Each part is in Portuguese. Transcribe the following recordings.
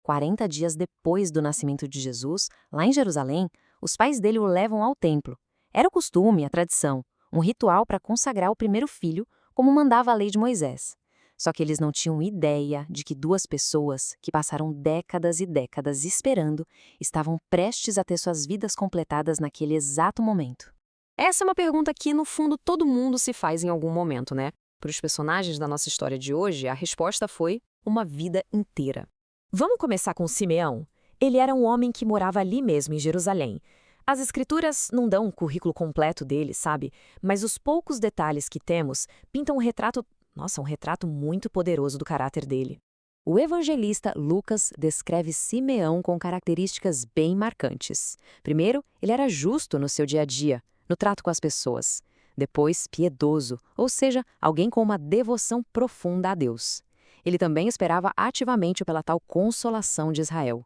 40 dias depois do nascimento de Jesus, lá em Jerusalém, os pais dele o levam ao templo. Era o costume, a tradição, um ritual para consagrar o primeiro filho, como mandava a lei de Moisés. Só que eles não tinham ideia de que duas pessoas, que passaram décadas e décadas esperando, estavam prestes a ter suas vidas completadas naquele exato momento. Essa é uma pergunta que, no fundo, todo mundo se faz em algum momento, né? Para os personagens da nossa história de hoje, a resposta foi uma vida inteira. Vamos começar com Simeão. Ele era um homem que morava ali mesmo, em Jerusalém. As escrituras não dão um currículo completo dele, sabe? Mas os poucos detalhes que temos pintam um retrato muito poderoso do caráter dele. O evangelista Lucas descreve Simeão com características bem marcantes. Primeiro, ele era justo no seu dia a dia, no trato com as pessoas. Depois, piedoso, ou seja, alguém com uma devoção profunda a Deus. Ele também esperava ativamente pela tal consolação de Israel.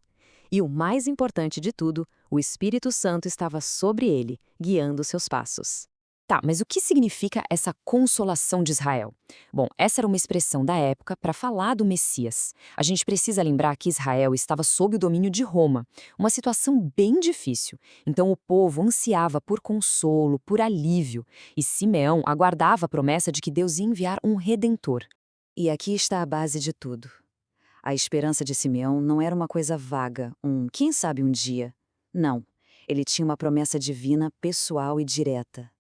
E o mais importante de tudo, o Espírito Santo estava sobre ele, guiando seus passos. Tá, mas o que significa essa consolação de Israel? Bom, essa era uma expressão da época para falar do Messias. A gente precisa lembrar que Israel estava sob o domínio de Roma, uma situação bem difícil. Então o povo ansiava por consolo, por alívio, e Simeão aguardava a promessa de que Deus ia enviar um redentor. E aqui está a base de tudo. A esperança de Simeão não era uma coisa vaga, quem sabe um dia. Não, ele tinha uma promessa divina, pessoal e direta.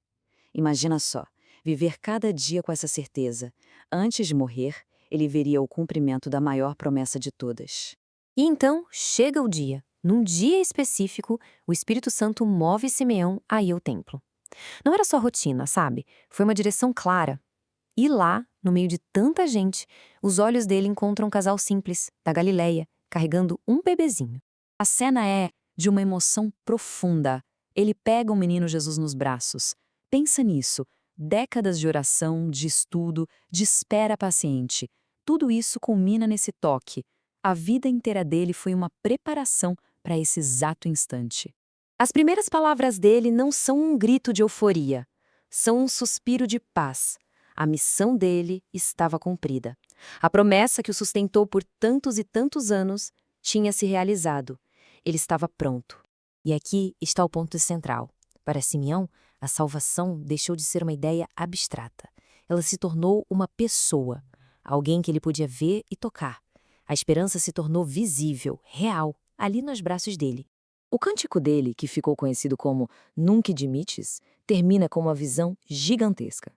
Imagina só, viver cada dia com essa certeza. Antes de morrer, ele veria o cumprimento da maior promessa de todas. E então, chega o dia. Num dia específico, o Espírito Santo move Simeão a ir ao templo. Não era só rotina, sabe? Foi uma direção clara. E lá, no meio de tanta gente, os olhos dele encontram um casal simples, da Galileia, carregando um bebezinho. A cena é de uma emoção profunda. Ele pega o menino Jesus nos braços. Pensa nisso, décadas de oração, de estudo, de espera paciente. Tudo isso culmina nesse toque. A vida inteira dele foi uma preparação para esse exato instante. As primeiras palavras dele não são um grito de euforia, são um suspiro de paz. A missão dele estava cumprida. A promessa que o sustentou por tantos e tantos anos tinha se realizado. Ele estava pronto. E aqui está o ponto central. Para Simeão, a salvação deixou de ser uma ideia abstrata. Ela se tornou uma pessoa, alguém que ele podia ver e tocar. A esperança se tornou visível, real, ali nos braços dele. O cântico dele, que ficou conhecido como Nunc Dimittis, termina com uma visão gigantesca.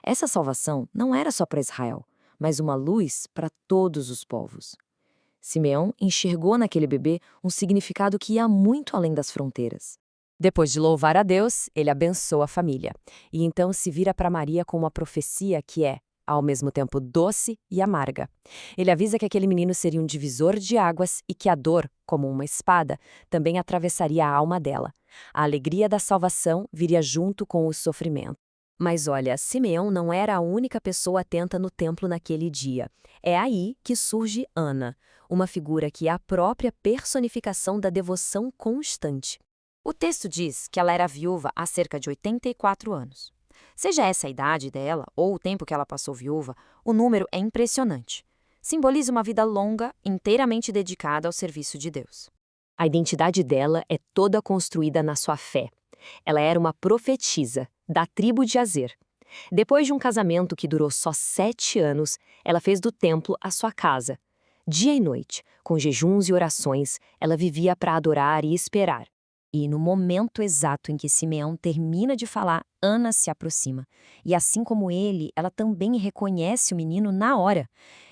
Essa salvação não era só para Israel, mas uma luz para todos os povos. Simeão enxergou naquele bebê um significado que ia muito além das fronteiras. Depois de louvar a Deus, ele abençoa a família. E então se vira para Maria com uma profecia que é, ao mesmo tempo, doce e amarga. Ele avisa que aquele menino seria um divisor de águas e que a dor, como uma espada, também atravessaria a alma dela. A alegria da salvação viria junto com o sofrimento. Mas olha, Simeão não era a única pessoa atenta no templo naquele dia. É aí que surge Ana, uma figura que é a própria personificação da devoção constante. O texto diz que ela era viúva há cerca de 84 anos. Seja essa a idade dela ou o tempo que ela passou viúva, o número é impressionante. Simboliza uma vida longa, inteiramente dedicada ao serviço de Deus. A identidade dela é toda construída na sua fé. Ela era uma profetisa da tribo de Azer. Depois de um casamento que durou só 7 anos, ela fez do templo a sua casa. Dia e noite, com jejuns e orações, ela vivia para adorar e esperar. E no momento exato em que Simeão termina de falar, Ana se aproxima. E assim como ele, ela também reconhece o menino na hora.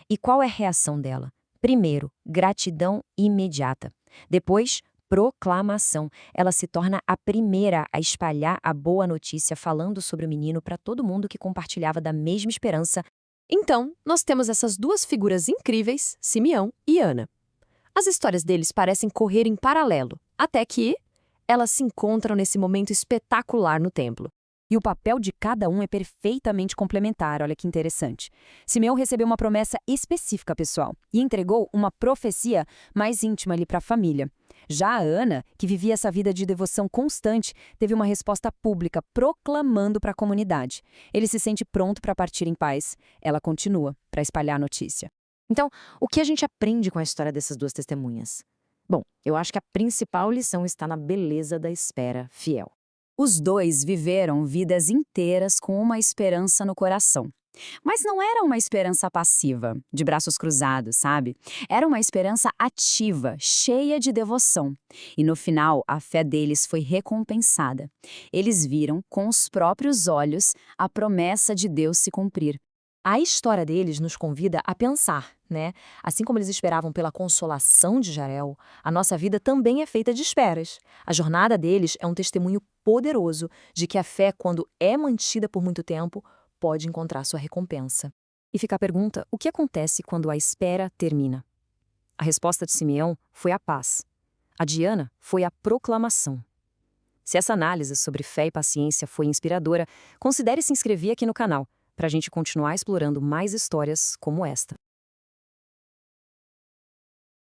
E qual é a reação dela? Primeiro, gratidão imediata. Depois, proclamação. Ela se torna a primeira a espalhar a boa notícia falando sobre o menino para todo mundo que compartilhava da mesma esperança. Então, nós temos essas duas figuras incríveis, Simeão e Ana. As histórias deles parecem correr em paralelo, até que elas se encontram nesse momento espetacular no templo. E o papel de cada um é perfeitamente complementar, olha que interessante. Simeão recebeu uma promessa específica, pessoal, e entregou uma profecia mais íntima ali para a família. Já a Ana, que vivia essa vida de devoção constante, teve uma resposta pública proclamando para a comunidade. Ele se sente pronto para partir em paz. Ela continua para espalhar a notícia. Então, o que a gente aprende com a história dessas duas testemunhas? Bom, eu acho que a principal lição está na beleza da espera fiel. Os dois viveram vidas inteiras com uma esperança no coração. Mas não era uma esperança passiva, de braços cruzados, sabe? Era uma esperança ativa, cheia de devoção. E no final, a fé deles foi recompensada. Eles viram, com os próprios olhos, a promessa de Deus se cumprir. A história deles nos convida a pensar, né? Assim como eles esperavam pela consolação de Jarel, a nossa vida também é feita de esperas. A jornada deles é um testemunho poderoso de que a fé, quando é mantida por muito tempo, pode encontrar sua recompensa. E fica a pergunta, o que acontece quando a espera termina? A resposta de Simeão foi a paz. A de Ana foi a proclamação. Se essa análise sobre fé e paciência foi inspiradora, considere se inscrever aqui no canal, para a gente continuar explorando mais histórias como esta.